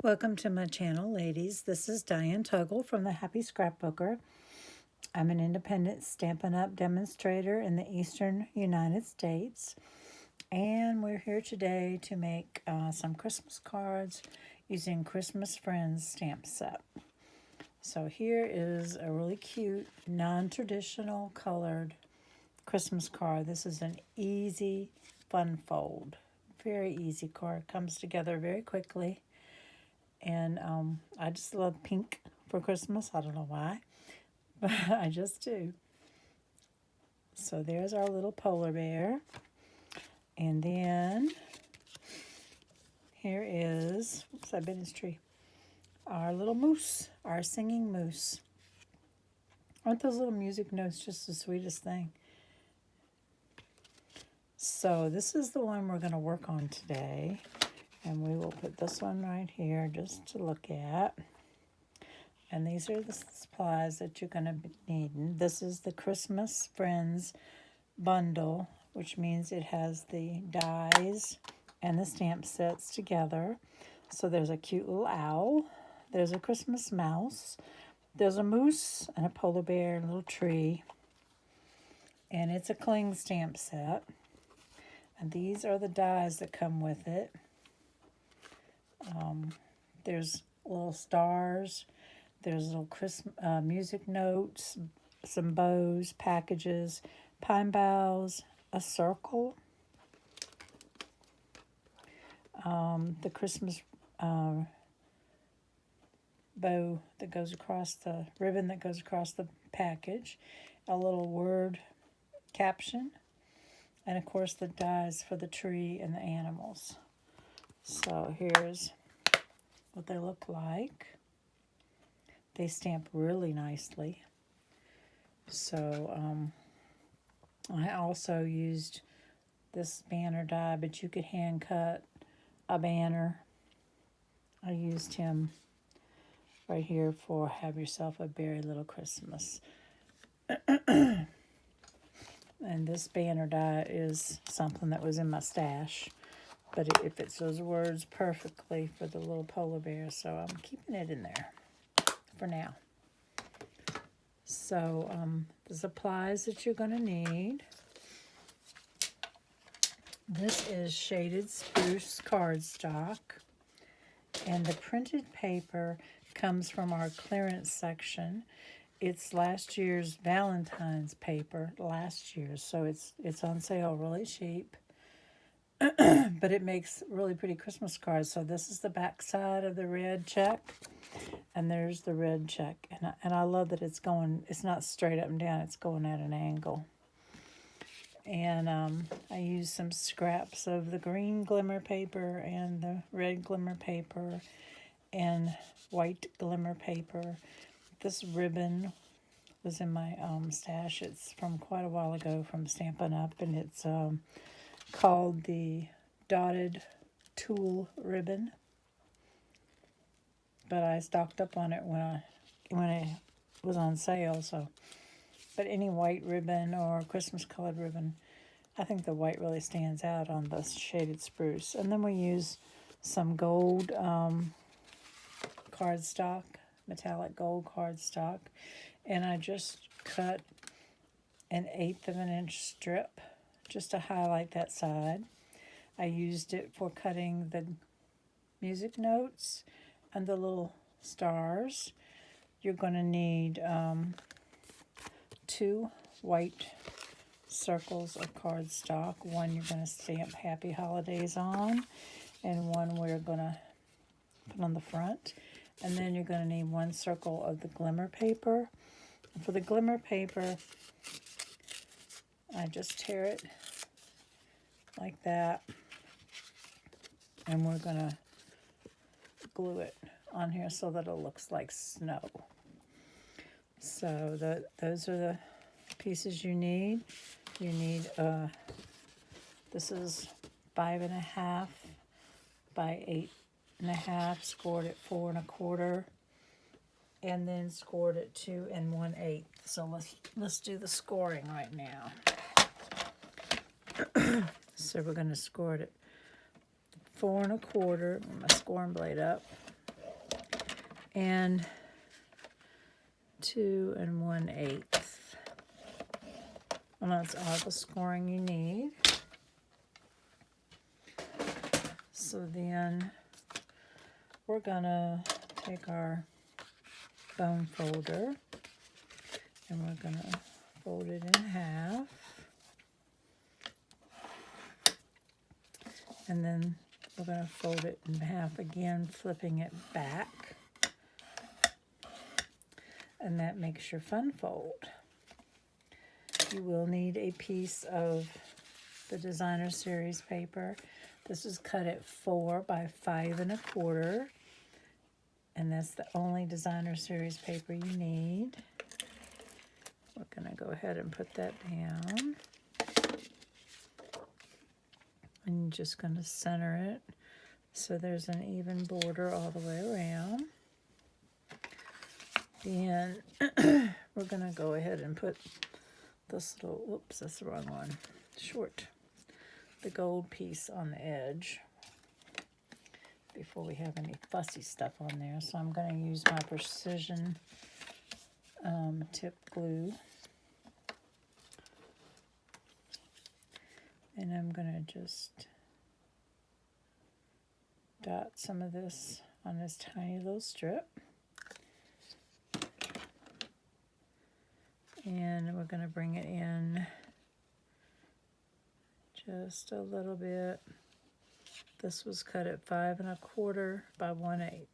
Welcome to my channel, ladies. This is Diane Tuggle from the Happy Scrapbooker. I'm an independent Stampin' Up! Demonstrator in the eastern United States. And we're here today to make some Christmas cards using Christmas Friends stamp set. So here is a really cute, non-traditional colored Christmas card. This is an easy, fun fold. Very easy card. Comes together very quickly. And I just love pink for Christmas. I don't know why, but I just do. So there's our little polar bear. And then here is, oops, I bit his tree, our little moose, our singing moose. Aren't those little music notes just the sweetest thing? So this is the one we're going to work on today. And we will put this one right here just to look at. And these are the supplies that you're going to be needing. This is the Christmas Friends bundle, which means it has the dies and the stamp sets together. So there's a cute little owl. There's a Christmas mouse. There's a moose and a polar bear and a little tree. And it's a cling stamp set. And these are the dies that come with it. There's little stars, there's little Christmas music notes, some bows, packages, pine boughs, a circle, the Christmas bow that goes across the ribbon that goes across the package, a little word caption, and of course the dies for the tree and the animals. So here's what they look like. They stamp really nicely. So I also used this banner die, but you could hand cut a banner. I used him right here for Have Yourself a Merry Little Christmas. And this banner die is something that was in my stash. But it fits those words perfectly for the little polar bear, so I'm keeping it in there for now. So the supplies that you're going to need. This is shaded spruce cardstock, and the printed paper comes from our clearance section. It's last year's Valentine's paper, so it's on sale really cheap. But it makes really pretty Christmas cards. So this is the back side of the red check, and there's the red check. And I love that it's not straight up and down, it's going at an angle. And I used some scraps of the green glimmer paper and the red glimmer paper and white glimmer paper. This ribbon was in my stash. It's from quite a while ago from Stampin' Up, and it's called the Dotted Tulle ribbon, but I stocked up on it when it was on sale. So, but any white ribbon or Christmas colored ribbon, I think the white really stands out on the shaded spruce. And then we use some gold cardstock, metallic gold cardstock, and I just cut an 1/8 of an inch strip just to highlight that side. I used it for cutting the music notes and the little stars. You're going to need 2 white circles of cardstock. One you're going to stamp Happy Holidays on, and one we're going to put on the front. And then you're going to need 1 circle of the glimmer paper. And for the glimmer paper, I just tear it like that, and we're going to glue it on here so that it looks like snow. So those are the pieces you need. You need, this is 5.5 by 8.5, scored at 4 1/4, and then scored at 2 1/8. So let's do the scoring right now. So we're going to score it at 4 1/4. Get my scoring blade up. and 2 1/8. Well, that's all the scoring you need. So then we're gonna take our bone folder and we're gonna fold it in half. And then we're going to fold it in half again, flipping it back. And that makes your fun fold. You will need a piece of the Designer Series paper. This is cut at 4 by 5 1/4. And that's the only Designer Series paper you need. We're going to go ahead and put that down. And you're just going to center it so there's an even border all the way around. Then we're going to go ahead and put this little, whoops, that's the wrong one, the gold piece on the edge before we have any fussy stuff on there. So I'm going to use my precision tip glue. And I'm going to just dot some of this on this tiny little strip. And we're going to bring it in just a little bit. This was cut at 5 1/4 by 1/8.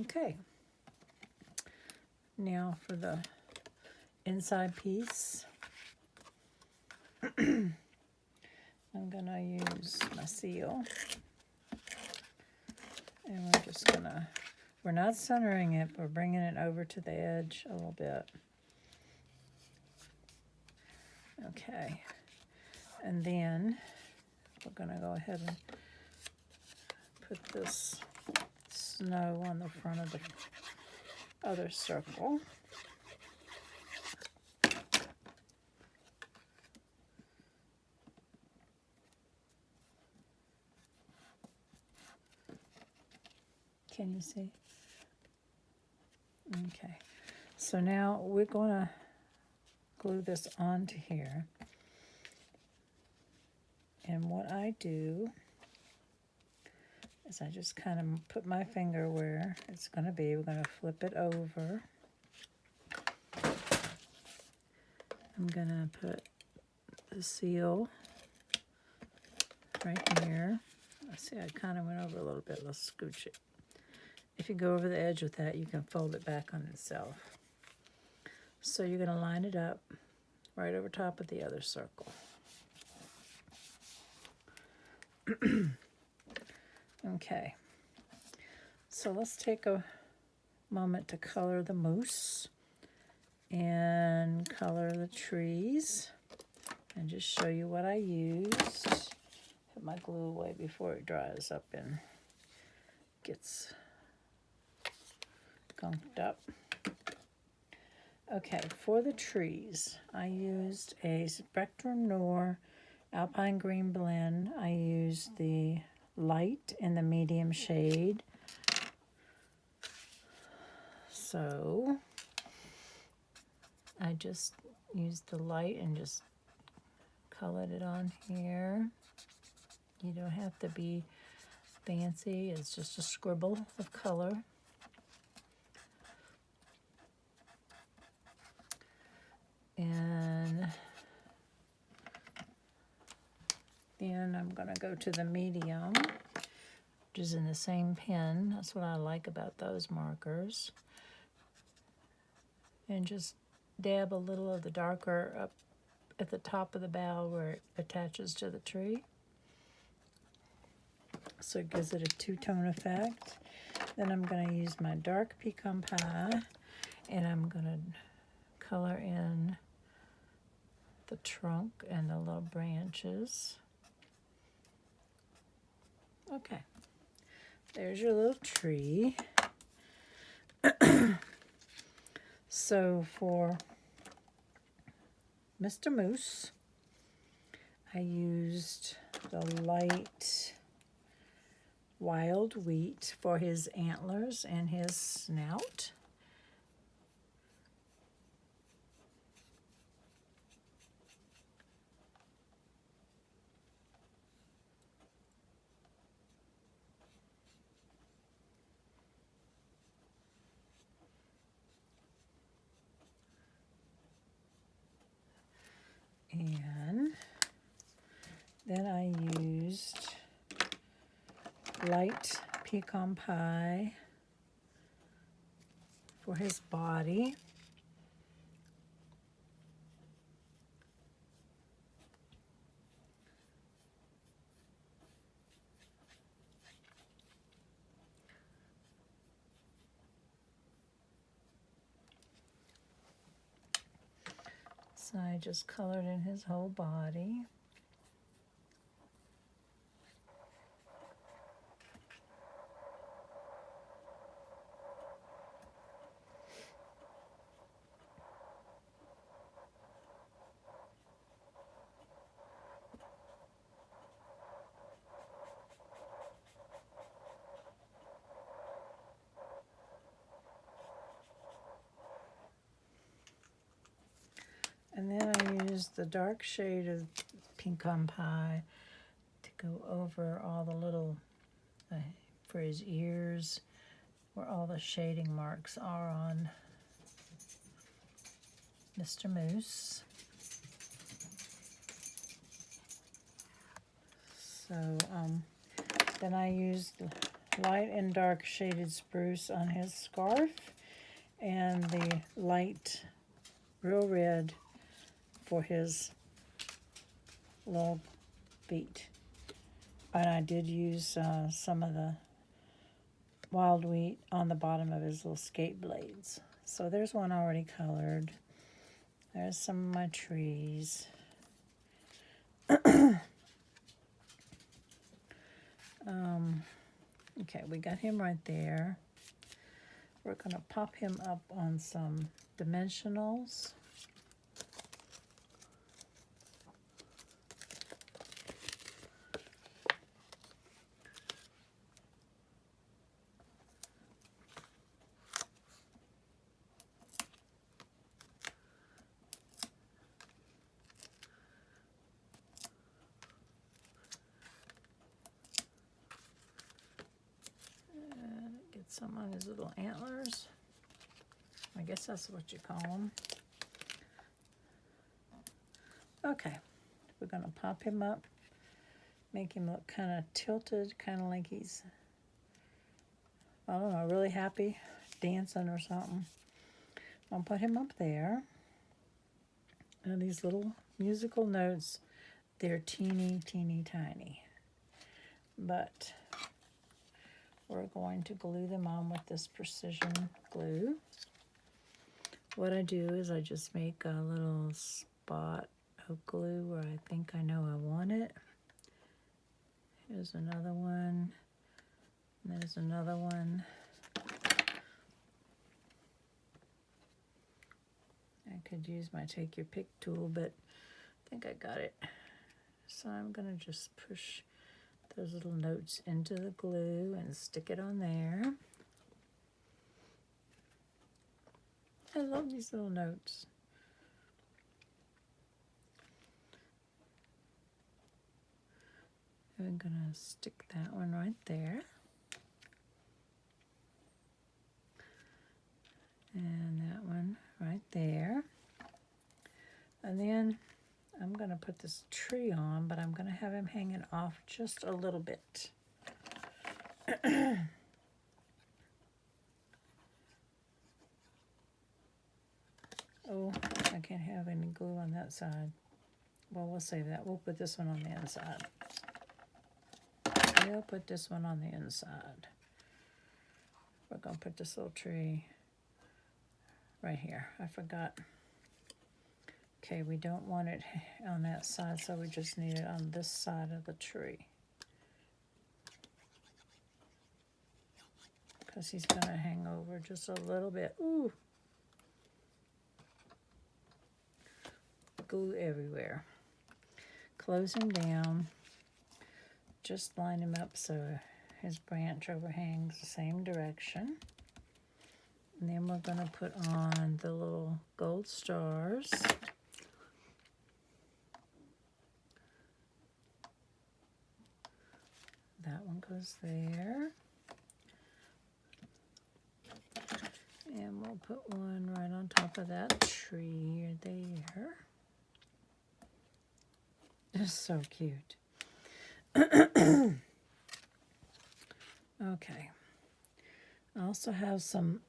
Okay. Now for the inside piece, I'm going to use my seal, and we're just going to, we're not centering it, we're bringing it over to the edge a little bit. Okay, and then we're going to go ahead and put this snow on the front of the other circle. Can you see? Okay, so now we're going to glue this onto here. And what I do is I just kind of put my finger where it's going to be. We're going to flip it over. I'm going to put the seal right here. Let's see, I kind of went over a little bit. Let's scooch it. If you go over the edge with that, you can fold it back on itself. So you're going to line it up right over top of the other circle. Okay, so let's take a moment to color the moose and color the trees and just show you what I used. Put my glue away before it dries up and gets gunked up. Okay, for the trees, I used a Spectrum Noir Alpine Green blend. I used the light and the medium shade. So I just used the light and just colored it on here. You don't have to be fancy, it's just a scribble of color. And then I'm going to go to the medium, which is in the same pen. That's what I like about those markers. And just dab a little of the darker up at the top of the bough where it attaches to the tree. So it gives it a two-tone effect. Then I'm going to use my dark pecan pie, and I'm going to color in the trunk and the little branches. Okay, there's your little tree. So for Mr. Moose, I used the light white wild wheat for his antlers and his snout. And then I used light pecan pie for his body. So I just colored in his whole body. And then I used the dark shade of pecan pie to go over all the little, for his ears, where all the shading marks are on Mr. Moose. So then I used light and dark shaded spruce on his scarf and the light real red for his little feet. And I did use some of the wild wheat on the bottom of his little skate blades. So there's one already colored. There's some of my trees. Okay, we got him right there. We're going to pop him up on some dimensionals. Get some on his little antlers. I guess that's what you call them. Okay, we're going to pop him up, make him look kind of tilted, kind of like he's, I don't know, really happy, dancing or something. I'll put him up there. And these little musical notes, they're teeny, teeny, tiny. But we're going to glue them on with this precision glue. What I do is I just make a little spot of glue where I think I know I want it. Here's another one. There's another one. I could use my take your pick tool, but I think I got it. So I'm going to just push those little notes into the glue and stick it on there. I love these little notes. I'm going to stick that one right there. And that one right there. And then I'm going to put this tree on, but I'm going to have him hanging off just a little bit. Oh, I can't have any glue on that side. Well, we'll save that. We'll put this one on the inside. We'll put this one on the inside. We're going to put this little tree right here. I forgot. Okay, we don't want it on that side, so we just need it on this side of the tree. Because he's going to hang over just a little bit. Ooh. Glue everywhere. Close him down. Just line him up so his branch overhangs the same direction. And then we're going to put on the little gold stars. That one goes there. And we'll put one right on top of that tree there. It's so cute. Okay. I also have some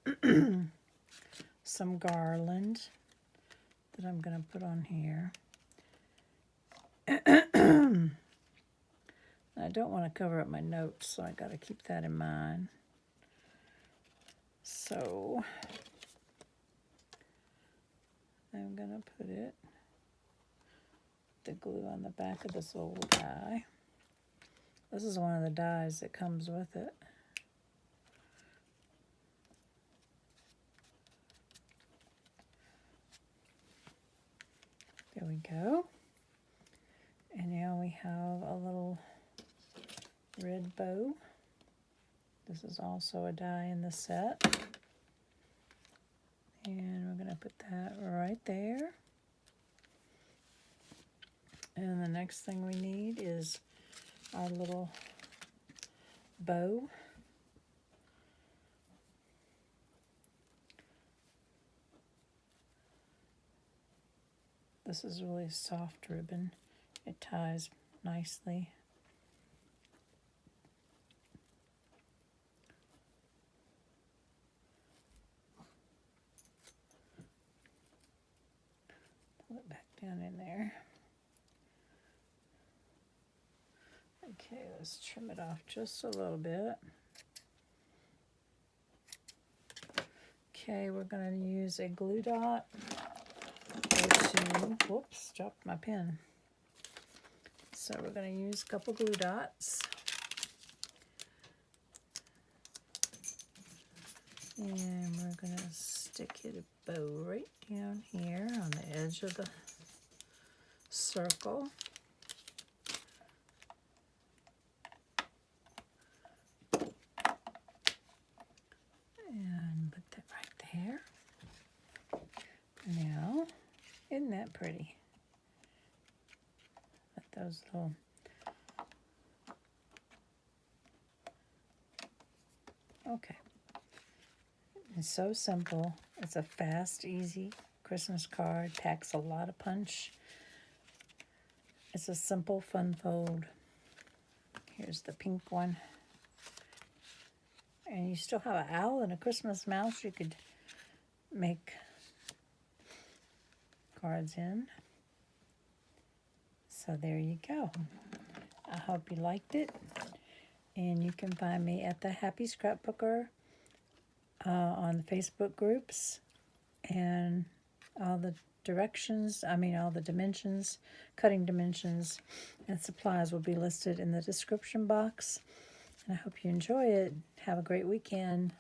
some garland that I'm going to put on here. I don't want to cover up my notes, so I got to keep that in mind. So I'm going to put the glue on the back of this old die. This is one of the dies that comes with it. There we go. And now we have a little red bow. This is also a die in the set. And we're going to put that right there. And the next thing we need is our little bow. This is really soft ribbon. It ties nicely. Pull it back down in there. Okay, let's trim it off just a little bit. Okay, we're going to use a glue dot or two. Whoops, dropped my pen. So we're going to use a couple glue dots. And we're going to stick a bow right down here on the edge of the circle. And put that right there. Now, isn't that pretty? Let those little... Okay. It's so simple. It's a fast, easy Christmas card. Packs a lot of punch. It's a simple, fun fold. Here's the pink one. And you still have an owl and a Christmas mouse you could make cards in. So there you go. I hope you liked it. And you can find me at the Happy Scrapbooker on the Facebook groups. And all the directions, all the dimensions, cutting dimensions, and supplies will be listed in the description box. And I hope you enjoy it. Have a great weekend.